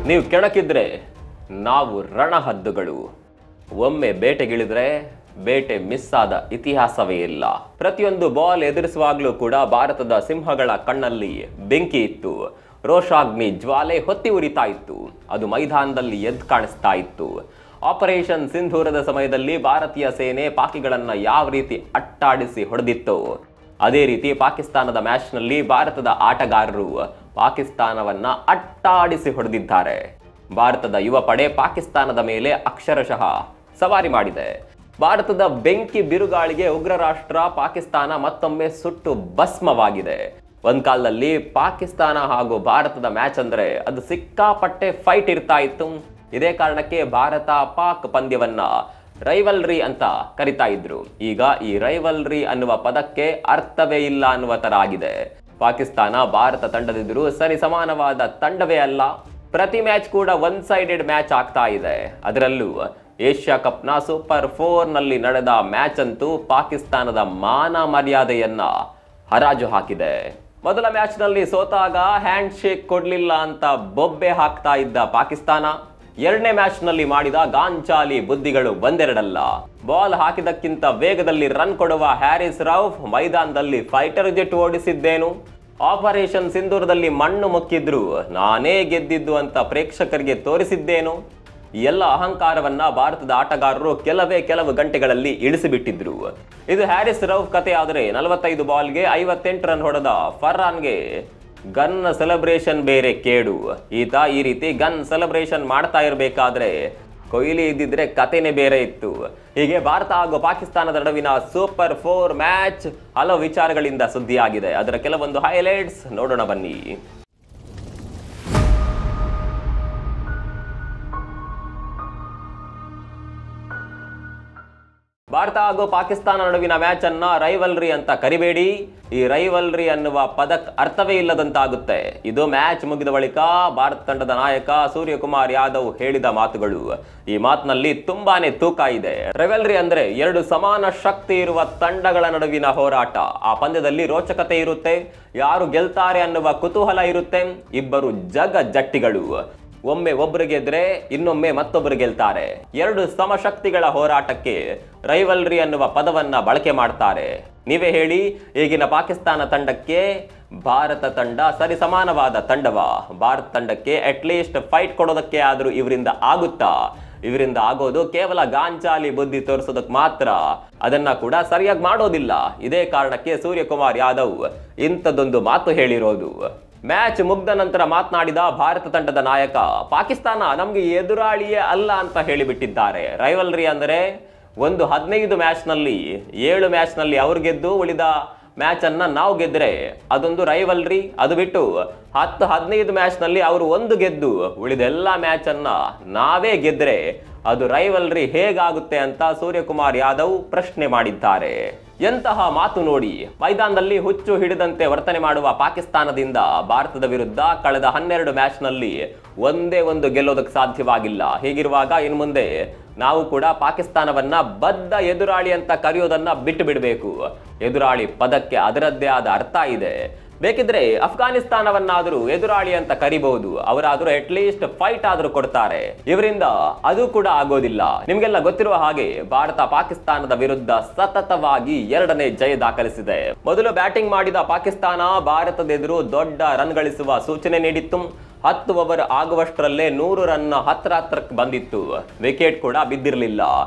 ನೀವು ಕೆಣಕಿದ್ರೆ ನಾವು ರಣಹದ್ದುಗಳು. ಒಮ್ಮೆ ಬೇಟೆಗಿಳಿದ್ರೆ ಬೇಟೆ ಮಿಸ್ ಆದ ಇತಿಹಾಸವೇ ಇಲ್ಲ. ಪ್ರತಿಯೊಂದು ಬಾಲ್ ಎದುರಿಸುವಾಗಲೂ ಕೂಡ ಭಾರತದ ಸಿಂಹಗಳ ಕಣ್ಣಲ್ಲಿ ಬೆಂಕಿ ಇತ್ತು. ರೋಷಾಗ್ನಿ ಜ್ವಾಲೆ ಹೊತ್ತಿ ಉರಿತಾ ಇತ್ತು. ಅದು ಮೈದಾನದಲ್ಲಿ ಎದ್ದು ಕಾಣಿಸ್ತಾ ಇತ್ತು. ಆಪರೇಷನ್ ಸಿಂಧೂರದ ಸಮಯದಲ್ಲಿ ಭಾರತೀಯ ಸೇನೆ ಪಾಕಿಗಳನ್ನ ಯಾವ ರೀತಿ ಅಟ್ಟಾಡಿಸಿ ಹೊಡೆದಿತ್ತು, ಅದೇ ರೀತಿ ಪಾಕಿಸ್ತಾನದ ಮ್ಯಾಚ್ನಲ್ಲಿ ಭಾರತದ ಆಟಗಾರರು ಪಾಕಿಸ್ತಾನವನ್ನ ಅಟ್ಟಾಡಿಸಿ ಹೊಡೆದಿದ್ದಾರೆ. ಭಾರತದ ಯುವ ಪಡೆ ಪಾಕಿಸ್ತಾನದ ಮೇಲೆ ಅಕ್ಷರಶಃ ಸವಾರಿ ಮಾಡಿದೆ. ಭಾರತದ ಬೆಂಕಿ ಬಿರುಗಾಳಿಗೆ ಉಗ್ರ ರಾಷ್ಟ್ರ ಪಾಕಿಸ್ತಾನ ಮತ್ತೊಮ್ಮೆ ಸುಟ್ಟು ಭಸ್ಮವಾಗಿದೆ. ಒಂದ್ ಕಾಲದಲ್ಲಿ ಪಾಕಿಸ್ತಾನ ಹಾಗೂ ಭಾರತದ ಮ್ಯಾಚ್ ಅಂದ್ರೆ ಅದು ಸಿಕ್ಕಾಪಟ್ಟೆ ಫೈಟ್ ಇರ್ತಾ ಇತ್ತು. ಇದೇ ಕಾರಣಕ್ಕೆ ಭಾರತ ಪಾಕ್ ಪಂದ್ಯವನ್ನ ರೈವಲ್ರಿ ಅಂತ ಕರಿತಾ ಇದ್ರು. ಈಗ ಈ ರೈವಲ್ರಿ ಅನ್ನುವ ಪದಕ್ಕೆ ಅರ್ಥವೇ ಇಲ್ಲ ಅನ್ನುವ ತರ ಆಗಿದೆ. ಪಾಕಿಸ್ತಾನ ಭಾರತ ತಂಡದಿದ್ರು ಸರಿ ಸಮಾನವಾದ ತಂಡವೇ ಅಲ್ಲ. ಪ್ರತಿ ಮ್ಯಾಚ್ ಕೂಡ ಒನ್ ಸೈಡೆಡ್ ಮ್ಯಾಚ್ ಆಗ್ತಾ ಇದೆ. ಅದರಲ್ಲೂ ಏಷ್ಯಾ ಕಪ್ನ ಸೂಪರ್ 4 ನಲ್ಲಿ ನಡೆದ ಮ್ಯಾಚ್ ಅಂತೂ ಪಾಕಿಸ್ತಾನದ ಮಾನ ಮರ್ಯಾದೆಯನ್ನ ಹರಾಜು ಹಾಕಿದೆ. ಮೊದಲ ಮ್ಯಾಚ್ ನಲ್ಲಿ ಸೋತಾಗ ಹ್ಯಾಂಡ್ ಶೇಕ್ ಕೊಡ್ಲಿಲ್ಲ ಅಂತ ಬೊಬ್ಬೆ ಹಾಕ್ತಾ ಇದ್ದ ಪಾಕಿಸ್ತಾನ ಎರಡನೇ ಮ್ಯಾಚ್ ನಲ್ಲಿ ಮಾಡಿದ ಗಾಂಚಾಲಿ ಬುದ್ಧಿಗಳು ಒಂದೆರಡಲ್ಲ. ಬಾಲ್ ಹಾಕಿದಕ್ಕಿಂತ ವೇಗದಲ್ಲಿ ರನ್ ಕೊಡುವ ಹ್ಯಾರಿಸ್ ರೌಫ್ ಮೈದಾನದಲ್ಲಿ ಫೈಟರ್ ಜೆಟ್ ಓಡಿಸಿದ್ದೇನು, ಆಪರೇಷನ್ ಸಿಂಧೂರದಲ್ಲಿ ಮಣ್ಣು ಮುಕ್ಕಿದ್ರು ನಾನೇ ಗೆದ್ದಿದ್ದು ಅಂತ ಪ್ರೇಕ್ಷಕರಿಗೆ ತೋರಿಸಿದ್ದೇನು, ಎಲ್ಲ ಅಹಂಕಾರವನ್ನ ಭಾರತದ ಆಟಗಾರರು ಕೆಲವು ಗಂಟೆಗಳಲ್ಲಿ ಇಳಿಸಿಬಿಟ್ಟಿದ್ರು. ಇದು ಹ್ಯಾರಿಸ್ ರೌಫ್ ಕತೆ ಆದರೆ 45 ಬಾಲ್ಗೆ 58 ರನ್ ಹೊಡೆದ ಫರ್ಹಾನ್ಗೆ ಗನ್ ಸೆಲೆಬ್ರೇಷನ್ ಬೇರೆ ಕೇಡು. ಈತ ಈ ರೀತಿ ಗನ್ ಸೆಲೆಬ್ರೇಷನ್ ಮಾಡ್ತಾ ಇರಬೇಕಾದ್ರೆ ಕೊಹ್ಲಿ ಇದ್ದಿದ್ರೆ ಕತೆನೇ ಬೇರೆ ಇತ್ತು. ಹೀಗೆ ಭಾರತ ಹಾಗೂ ಪಾಕಿಸ್ತಾನದ ನಡುವಿನ ಸೂಪರ್ 4 ಮ್ಯಾಚ್ ಹಲವು ವಿಚಾರಗಳಿಂದ ಸುದ್ದಿಯಾಗಿದೆ. ಅದರ ಕೆಲವೊಂದು ಹೈಲೈಟ್ಸ್ ನೋಡೋಣ ಬನ್ನಿ. ಭಾರತ ಹಾಗೂ ಪಾಕಿಸ್ತಾನ ನಡುವಿನ ಮ್ಯಾಚ್ ಅನ್ನ ರೈವಲ್ರಿ ಅಂತ ಕರಿಬೇಡಿ. ಈ ರೈವಲ್ರಿ ಅನ್ನುವ ಪದಕ್ಕೆ ಅರ್ಥವೇ ಇಲ್ಲದಂತಾಗುತ್ತೆ. ಇದು ಮ್ಯಾಚ್ ಮುಗಿದ ಬಳಿಕ ಭಾರತ ತಂಡದ ನಾಯಕ ಸೂರ್ಯಕುಮಾರ್ ಯಾದವ್ ಹೇಳಿದ ಮಾತುಗಳು. ಈ ಮಾತಿನಲ್ಲಿ ತುಂಬಾನೇ ತೂಕ ಇದೆ. ರೈವಲ್ರಿ ಅಂದ್ರೆ ಎರಡು ಸಮಾನ ಶಕ್ತಿ ಇರುವ ತಂಡಗಳ ನಡುವಿನ ಹೋರಾಟ. ಆ ಪಂದ್ಯದಲ್ಲಿ ರೋಚಕತೆ ಇರುತ್ತೆ, ಯಾರು ಗೆಲ್ತಾರೆ ಅನ್ನುವ ಕುತೂಹಲ ಇರುತ್ತೆ. ಇಬ್ಬರು ಜಟ್ಟಿಗಳು, ಒಮ್ಮೆ ಒಬ್ಬರು ಗೆದ್ರೆ ಇನ್ನೊಮ್ಮೆ ಮತ್ತೊಬ್ಬರು ಗೆಲ್ತಾರೆ. ಎರಡು ಸಮಶಕ್ತಿಗಳ ಹೋರಾಟಕ್ಕೆ ರೈವಲ್ರಿ ಅನ್ನುವ ಪದವನ್ನ ಬಳಕೆ ಮಾಡ್ತಾರೆ. ನೀವೇ ಹೇಳಿ, ಈಗಿನ ಪಾಕಿಸ್ತಾನ ತಂಡಕ್ಕೆ ಭಾರತ ತಂಡ ಸರಿ ಸಮಾನವಾದ ತಂಡವಾ? ಭಾರತ ತಂಡಕ್ಕೆ ಅಟ್ಲೀಸ್ಟ್ ಫೈಟ್ ಕೊಡೋದಕ್ಕೆ ಆದ್ರೂ ಇವರಿಂದ ಆಗುತ್ತಾ? ಇವರಿಂದ ಆಗೋದು ಕೇವಲ ಗಾಂಚಾಲಿ ಬುದ್ಧಿ ತೋರಿಸೋದಕ್ಕೆ ಮಾತ್ರ. ಅದನ್ನ ಕೂಡ ಸರಿಯಾಗಿ ಮಾಡೋದಿಲ್ಲ. ಇದೇ ಕಾರಣಕ್ಕೆ ಸೂರ್ಯಕುಮಾರ್ ಯಾದವ್ ಇಂಥದ್ದೊಂದು ಮಾತು ಹೇಳಿರೋದು. ಮ್ಯಾಚ್ ಮುಗ್ದ ನಂತರ ಮಾತನಾಡಿದ ಭಾರತ ತಂಡದ ನಾಯಕ, ಪಾಕಿಸ್ತಾನ ನಮ್ಗೆ ಎದುರಾಳಿಯೇ ಅಲ್ಲ ಅಂತ ಹೇಳಿಬಿಟ್ಟಿದ್ದಾರೆ. ರೈವಲ್ರಿ ಅಂದರೆ ಒಂದು 15 ಮ್ಯಾಚ್ ನಲ್ಲಿ 7 ಮ್ಯಾಚ್ ನಲ್ಲಿ ಅವ್ರು ಗೆದ್ದು ಉಳಿದ ಮ್ಯಾಚ್ ಅನ್ನ ನಾವು ಗೆದ್ರೆ ಅದೊಂದು ರೈವಲ್ರಿ. ಅದು ಬಿಟ್ಟು 10-15 ಮ್ಯಾಚ್ ನಲ್ಲಿ ಅವರು ಒಂದು ಗೆದ್ದು ಉಳಿದೆಲ್ಲ ಮ್ಯಾಚ್ ಅನ್ನ ನಾವೇ ಗೆದ್ರೆ ಅದು ರೈವಲ್ರಿ ಹೇಗಾಗುತ್ತೆ ಅಂತ ಸೂರ್ಯಕುಮಾರ್ ಯಾದವ್ ಪ್ರಶ್ನೆ ಮಾಡಿದ್ದಾರೆ. ಎಂತಹ ಮಾತು ನೋಡಿ. ಮೈದಾನದಲ್ಲಿ ಹುಚ್ಚು ಹಿಡಿದಂತೆ ವರ್ತನೆ ಮಾಡುವ ಪಾಕಿಸ್ತಾನದಿಂದ ಭಾರತದ ವಿರುದ್ಧ ಕಳೆದ 12 ಮ್ಯಾಚ್ ನಲ್ಲಿ ಒಂದೇ ಒಂದು ಗೆಲ್ಲೋದಕ್ಕೆ ಸಾಧ್ಯವಾಗಿಲ್ಲ. ಹೀಗಿರುವಾಗ ಇನ್ನು ಮುಂದೆ ನಾವು ಕೂಡ ಪಾಕಿಸ್ತಾನವನ್ನ ಬದ್ಧ ಎದುರಾಳಿ ಅಂತ ಕರೆಯೋದನ್ನ ಬಿಟ್ಟು ಬಿಡಬೇಕು. ಎದುರಾಳಿ ಪದಕ್ಕೆ ಅದರದ್ದೇ ಆದ ಅರ್ಥ ಇದೆ. ಬೇಕಿದ್ರೆ ಅಫ್ಘಾನಿಸ್ತಾನವನ್ನಾದರೂ ಎದುರಾಳಿ ಅಂತ ಕರಿಬಹುದು. ಅವರಾದರೂ ಅಟ್ಲೀಸ್ಟ್ ಫೈಟ್ ಆದ್ರೂ ಕೊಡ್ತಾರೆ. ಇವರಿಂದ ಅದು ಕೂಡ ಆಗೋದಿಲ್ಲ. ನಿಮ್ಗೆಲ್ಲ ಗೊತ್ತಿರುವ ಹಾಗೆ ಭಾರತ ಪಾಕಿಸ್ತಾನದ ವಿರುದ್ಧ ಸತತವಾಗಿ 2ನೇ ಜಯ ದಾಖಲಿಸಿದೆ. ಮೊದಲು ಬ್ಯಾಟಿಂಗ್ ಮಾಡಿದ ಪಾಕಿಸ್ತಾನ ಭಾರತದ ಎದುರು ದೊಡ್ಡ ರನ್ ಗಳಿಸುವ ಸೂಚನೆ ನೀಡಿತ್ತು. 10 ಓವರ್ ಆಗುವಷ್ಟರಲ್ಲೇ 100 ರನ್ ಹತ್ರಕ್ಕೆ ಬಂದಿತ್ತು. ವಿಕೆಟ್ ಕೂಡ ಬಿದ್ದಿರಲಿಲ್ಲ.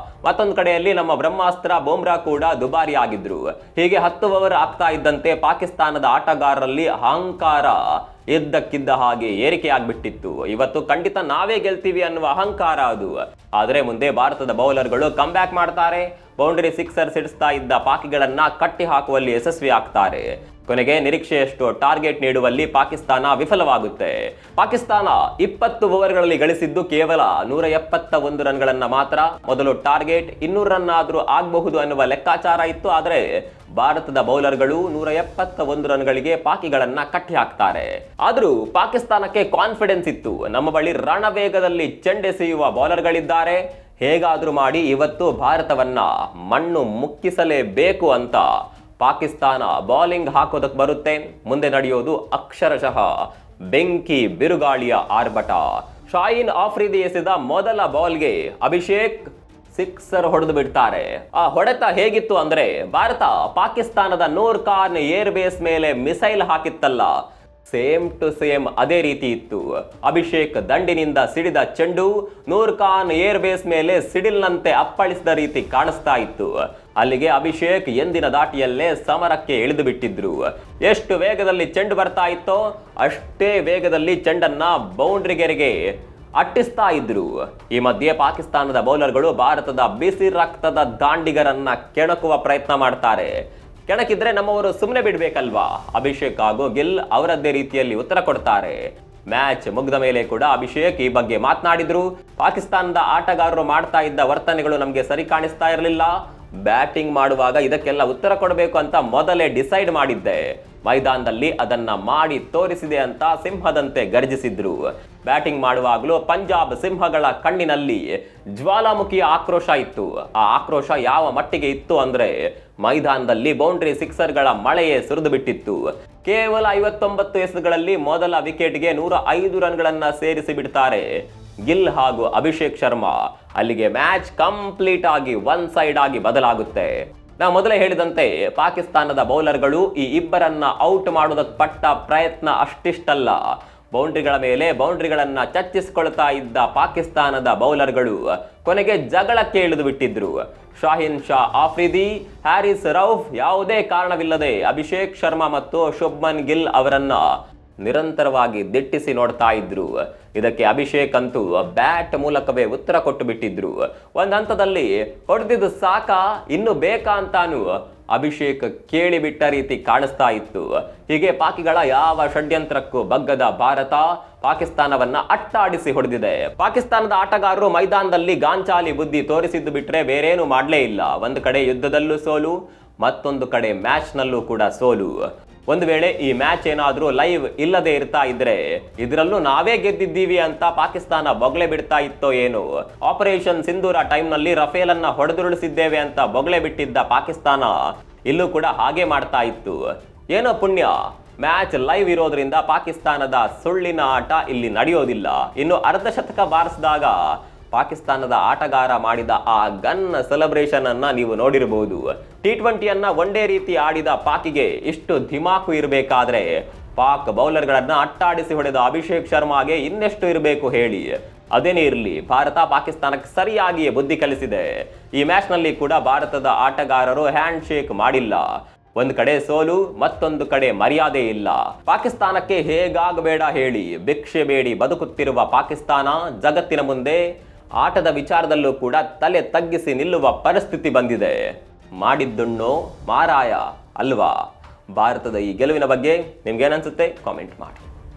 ಮತ್ತೊಂದು ಕಡೆಯಲ್ಲಿ ನಮ್ಮ ಬ್ರಹ್ಮಾಸ್ತ್ರ ಬೂಮ್ರಾ ಕೂಡ ದುಬಾರಿ ಆಗಿದ್ರು. ಹೀಗೆ 10 ಓವರ್ ಆಗ್ತಾ ಇದ್ದಂತೆ ಪಾಕಿಸ್ತಾನದ ಆಟಗಾರರಲ್ಲಿ ಅಹಂಕಾರ ಇದ್ದಕ್ಕಿದ್ದ ಹಾಗೆ ಏರಿಕೆ ಆಗ್ಬಿಟ್ಟಿತ್ತು. ಇವತ್ತು ಖಂಡಿತ ನಾವೇ ಗೆಲ್ತೀವಿ ಅನ್ನುವ ಅಹಂಕಾರ ಅದು. ಆದರೆ ಮುಂದೆ ಭಾರತದ ಬೌಲರ್ಗಳು ಕಮ್ ಬ್ಯಾಕ್ ಮಾಡ್ತಾರೆ. ಬೌಂಡರಿ ಸಿಕ್ಸರ್ ಸಿಡಿಸ್ತಾ ಇದ್ದ ಪಾಕಿಗಳನ್ನ ಕಟ್ಟಿ ಹಾಕುವಲ್ಲಿ ಯಶಸ್ವಿ ಆಗ್ತಾರೆ. ಕೊನೆಗೆ ನಿರೀಕ್ಷೆಯಷ್ಟು ಟಾರ್ಗೆಟ್ ನೀಡುವಲ್ಲಿ ಪಾಕಿಸ್ತಾನ ವಿಫಲವಾಗುತ್ತೆ. ಪಾಕಿಸ್ತಾನ 20 ಓವರ್ಗಳಲ್ಲಿ ಗಳಿಸಿದ್ದು ಕೇವಲ 171 ರನ್ಗಳನ್ನ ಮಾತ್ರ. ಮೊದಲು ಟಾರ್ಗೆಟ್ 200 ರನ್ ಆದ್ರೂ ಆಗಬಹುದು ಅನ್ನುವ ಲೆಕ್ಕಾಚಾರ ಇತ್ತು. ಆದರೆ ಭಾರತದ ಬೌಲರ್ಗಳು 171 ರನ್ಗಳಿಗೆ ಪಾಕಿಗಳನ್ನ ಕಟ್ಟಿ ಹಾಕ್ತಾರೆ. ಆದ್ರೂ ಪಾಕಿಸ್ತಾನಕ್ಕೆ ಕಾನ್ಫಿಡೆನ್ಸ್ ಇತ್ತು. ನಮ್ಮ ಬಳಿ ರಣವೇಗದಲ್ಲಿ ಚೆಂಡೆಸೆಯುವ ಬೌಲರ್ಗಳಿದ್ದಾರೆ, ಹೇಗಾದ್ರೂ ಮಾಡಿ ಇವತ್ತು ಭಾರತವನ್ನ ಮಣ್ಣು ಮುಕ್ಕಿಸಲೇಬೇಕು ಅಂತ ಪಾಕಿಸ್ತಾನ ಬೌಲಿಂಗ್ ಹಾಕೋದಕ್ಕೆ ಬರುತ್ತೆ. ಮುಂದೆ ನಡೆಯೋದು ಅಕ್ಷರಶಃ ಬೆಂಕಿ ಬಿರುಗಾಳಿಯ ಆರ್ಭಟ. ಶಾಹೀನ್ ಆಫ್ರಿದಿ ಎಸೆದ ಮೊದಲ ಬಾಲ್ಗೆ ಅಭಿಷೇಕ್ ಸಿಕ್ಸರ್ ಹೊಡೆದು ಬಿಡ್ತಾರೆ. ಆ ಹೊಡೆತ ಹೇಗಿತ್ತು ಅಂದ್ರೆ, ಭಾರತ ಪಾಕಿಸ್ತಾನದ ನೂರ್ ಖಾನ್ ಏರ್ ಬೇಸ್ ಮೇಲೆ ಮಿಸೈಲ್ ಹಾಕಿತ್ತಲ್ಲ, ಸೇಮ್ ಟು ಸೇಮ್ ಅದೇ ರೀತಿ ಇತ್ತು. ಅಭಿಷೇಕ್ ದಂಡಿನಿಂದ ಸಿಡಿದ ಚೆಂಡು ನೂರ್ ಖಾನ್ ಏರ್ ಬೇಸ್ ಮೇಲೆ ಸಿಡಿಲ್ನಂತೆ ಅಪ್ಪಳಿಸಿದ ರೀತಿ ಕಾಣಿಸ್ತಾ ಇತ್ತು. ಅಲ್ಲಿಗೆ ಅಭಿಷೇಕ್ ಎಂದಿನ ದಾಟಿಯಲ್ಲೇ ಸಮರಕ್ಕೆ ಇಳಿದು ಬಿಟ್ಟಿದ್ರು. ಎಷ್ಟು ವೇಗದಲ್ಲಿ ಚೆಂಡು ಬರ್ತಾ ಇತ್ತೋ ಅಷ್ಟೇ ವೇಗದಲ್ಲಿ ಚೆಂಡನ್ನ ಬೌಂಡ್ರಿಗೆರೆಗೆ ಅಟ್ಟಿಸ್ತಾ ಇದ್ರು. ಈ ಮಧ್ಯೆ ಪಾಕಿಸ್ತಾನದ ಬೌಲರ್ಗಳು ಭಾರತದ ಬಿಸಿ ರಕ್ತದ ದಾಂಡಿಗರನ್ನ ಕೆಣಕುವ ಪ್ರಯತ್ನ ಮಾಡ್ತಾರೆ. ಕೆಣಕಿದ್ರೆ ನಮ್ಮವರು ಸುಮ್ಮನೆ ಬಿಡ್ಬೇಕಲ್ವಾ? ಅಭಿಷೇಕ್ ಹಾಗೂ ಗಿಲ್ ಅವರದ್ದೇ ರೀತಿಯಲ್ಲಿ ಉತ್ತರ ಕೊಡ್ತಾರೆ. ಮ್ಯಾಚ್ ಮುಗಿದ ಮೇಲೆ ಕೂಡ ಅಭಿಷೇಕ್ ಈ ಬಗ್ಗೆ ಮಾತನಾಡಿದ್ರು. ಪಾಕಿಸ್ತಾನದ ಆಟಗಾರರು ಮಾಡ್ತಾ ಇದ್ದ ವರ್ತನೆಗಳು ನಮಗೆ ಸರಿ ಕಾಣಿಸ್ತಾ ಇರಲಿಲ್ಲ. ಬ್ಯಾಟಿಂಗ್ ಮಾಡುವಾಗ ಇದಕ್ಕೆಲ್ಲ ಉತ್ತರ ಕೊಡಬೇಕು ಅಂತ ಮೊದಲೇ ಡಿಸೈಡ್ ಮಾಡಿದ್ದೆ. ಮೈದಾನದಲ್ಲಿ ಅದನ್ನ ಮಾಡಿ ತೋರಿಸಿದೆ ಅಂತ ಸಿಂಹದಂತೆ ಗರ್ಜಿಸಿದ್ರು. ಬ್ಯಾಟಿಂಗ್ ಮಾಡುವಾಗಲೂ ಪಂಜಾಬ್ ಸಿಂಹಗಳ ಕಣ್ಣಿನಲ್ಲಿ ಜ್ವಾಲಾಮುಖಿಯ ಆಕ್ರೋಶ ಇತ್ತು. ಆ ಆಕ್ರೋಶ ಯಾವ ಮಟ್ಟಿಗೆ ಇತ್ತು ಅಂದ್ರೆ, ಮೈದಾನದಲ್ಲಿ ಬೌಂಡ್ರಿ ಸಿಕ್ಸರ್ಗಳ ಮಳೆಯೇ ಸುರಿದು ಬಿಟ್ಟಿತ್ತು. ಕೇವಲ 59 ಎಸೆತಗಳಲ್ಲಿ ಮೊದಲ ವಿಕೆಟ್ಗೆ 105 ರನ್ಗಳನ್ನ ಸೇರಿಸಿ ಬಿಡ್ತಾರೆ ಗಿಲ್ ಹಾಗೂ ಅಭಿಷೇಕ್ ಶರ್ಮಾ. ಅಲ್ಲಿಗೆ ಮ್ಯಾಚ್ ಕಂಪ್ಲೀಟ್ ಆಗಿ ಒನ್ ಸೈಡ್ ಆಗಿ ಬದಲಾಗುತ್ತೆ. ನಾವು ಮೊದಲೇ ಹೇಳಿದಂತೆ ಪಾಕಿಸ್ತಾನದ ಬೌಲರ್ಗಳು ಈ ಇಬ್ಬರನ್ನ ಔಟ್ ಮಾಡೋದಕ್ಕೆ ಪಟ್ಟ ಪ್ರಯತ್ನ ಅಷ್ಟಿಷ್ಟಲ್ಲ. ಬೌಂಡ್ರಿಗಳ ಮೇಲೆ ಬೌಂಡ್ರಿಗಳನ್ನ ಚರ್ಚಿಸಿಕೊಳ್ತಾ ಇದ್ದ ಪಾಕಿಸ್ತಾನದ ಬೌಲರ್ಗಳು ಕೊನೆಗೆ ಜಗಳಕ್ಕೆ ಇಳಿದು ಬಿಟ್ಟಿದ್ರು. ಶಾಹೀನ್ ಶಾ ಆಫ್ರಿದಿ, ಹ್ಯಾರಿಸ್ ರೌಫ್ ಯಾವುದೇ ಕಾರಣವಿಲ್ಲದೆ ಅಭಿಷೇಕ್ ಶರ್ಮಾ ಮತ್ತು ಶುಭ್ಮನ್ ಗಿಲ್ ಅವರನ್ನ ನಿರಂತರವಾಗಿ ದಿಟ್ಟಿಸಿ ನೋಡ್ತಾ ಇದ್ರು. ಇದಕ್ಕೆ ಅಭಿಷೇಕ್ ಅಂತೂ ಬ್ಯಾಟ್ ಮೂಲಕವೇ ಉತ್ತರ ಕೊಟ್ಟು ಬಿಟ್ಟಿದ್ರು. ಒಂದ್ ಹಂತದಲ್ಲಿ ಹೊಡೆದಿದ್ದು ಸಾಕ, ಇನ್ನು ಬೇಕಾ ಅಂತಾನು ಅಭಿಷೇಕ್ ಕೇಳಿಬಿಟ್ಟ ರೀತಿ ಕಾಣಿಸ್ತಾ ಇತ್ತು. ಹೀಗೆ ಪಾಕಿಗಳ ಯಾವ ಷಡ್ಯಂತ್ರಕ್ಕೂ ಬಗ್ಗದ ಭಾರತ ಪಾಕಿಸ್ತಾನವನ್ನ ಅಟ್ಟಾಡಿಸಿ ಹೊಡೆದಿದೆ. ಪಾಕಿಸ್ತಾನದ ಆಟಗಾರರು ಮೈದಾನದಲ್ಲಿ ಗಾಂಚಾಲಿ ಬುದ್ಧಿ ತೋರಿಸಿದ್ದು ಬಿಟ್ರೆ ಬೇರೇನು ಮಾಡ್ಲೇ ಇಲ್ಲ. ಒಂದು ಕಡೆ ಯುದ್ಧದಲ್ಲೂ ಸೋಲು, ಮತ್ತೊಂದು ಕಡೆ ಮ್ಯಾಚ್ ನಲ್ಲೂ ಕೂಡ ಸೋಲು. ಒಂದು ವೇಳೆ ಈ ಮ್ಯಾಚ್ ಏನಾದ್ರೂ ಲೈವ್ ಇಲ್ಲದೆ ಇರ್ತಾ ಇದ್ರೆ ಇದರಲ್ಲೂ ನಾವೇ ಗೆದ್ದಿದ್ದೀವಿ ಅಂತ ಪಾಕಿಸ್ತಾನ ಬೊಗಳೆ ಬಿಡ್ತಾ ಇತ್ತೋ ಏನೋ. ಆಪರೇಷನ್ ಸಿಂಧೂರ ಟೈಮ್ ನಲ್ಲಿ ರಫೇಲ್ ಅನ್ನ ಹೊಡೆದುರುಳಿಸಿದ್ದೇವೆ ಅಂತ ಬೊಗಳೆ ಬಿಟ್ಟಿದ್ದ ಪಾಕಿಸ್ತಾನ ಇಲ್ಲೂ ಕೂಡ ಹಾಗೆ ಮಾಡ್ತಾ ಇತ್ತು. ಏನೋ ಪುಣ್ಯ, ಮ್ಯಾಚ್ ಲೈವ್ ಇರೋದ್ರಿಂದ ಪಾಕಿಸ್ತಾನದ ಸುಳ್ಳಿನ ಆಟ ಇಲ್ಲಿ ನಡೆಯೋದಿಲ್ಲ. ಇನ್ನು ಅರ್ಧ ಶತಕ ಬಾರಿಸಿದಾಗ ಪಾಕಿಸ್ತಾನದ ಆಟಗಾರ ಮಾಡಿದ ಆ ಗನ್ ಸೆಲೆಬ್ರೇಷನ್ ಅನ್ನ ನೀವು ನೋಡಿರಬಹುದು. T20 ಒನ್ ಡೇ ರೀತಿ ಆಡಿದ ಪಾಕಿಗೆ ಇಷ್ಟು ಧಿಮಾಕು ಇರಬೇಕಾದ್ರೆ ಪಾಕ್ ಬೌಲರ್ಗಳನ್ನ ಅಟ್ಟಾಡಿಸಿ ಹೊಡೆದ ಅಭಿಷೇಕ್ ಶರ್ಮಾಗೆ ಇನ್ನೆಷ್ಟು ಇರಬೇಕು ಹೇಳಿ. ಅದೇನೇ ಇರಲಿ, ಭಾರತ ಪಾಕಿಸ್ತಾನಕ್ಕೆ ಸರಿಯಾಗಿಯೇ ಬುದ್ಧಿ ಕಲಿಸಿದೆ. ಈ ಮ್ಯಾಚ್ ನಲ್ಲಿ ಕೂಡ ಭಾರತದ ಆಟಗಾರರು ಹ್ಯಾಂಡ್ ಶೇಕ್ ಮಾಡಿಲ್ಲ. ಒಂದು ಕಡೆ ಸೋಲು, ಮತ್ತೊಂದು ಕಡೆ ಮರ್ಯಾದೆ ಇಲ್ಲ. ಪಾಕಿಸ್ತಾನಕ್ಕೆ ಹೇಗಾಗಬೇಡ ಹೇಳಿ ಭಿಕ್ಷೆ ಬೇಡಿ ಬದುಕುತ್ತಿರುವ ಪಾಕಿಸ್ತಾನ ಜಗತ್ತಿನ ಮುಂದೆ ಆಟದ ವಿಚಾರದಲ್ಲೂ ಕೂಡ ತಲೆ ತಗ್ಗಿಸಿ ನಿಲ್ಲುವ ಪರಿಸ್ಥಿತಿ ಬಂದಿದೆ. ಮಾಡಿದ್ದುಣ್ಣೋ ಮಾರಾಯ ಅಲ್ವಾ? ಭಾರತದ ಈ ಗೆಲುವಿನ ಬಗ್ಗೆ ನಿಮ್ಗೇನನ್ಸುತ್ತೆ? ಕಾಮೆಂಟ್ ಮಾಡಿ.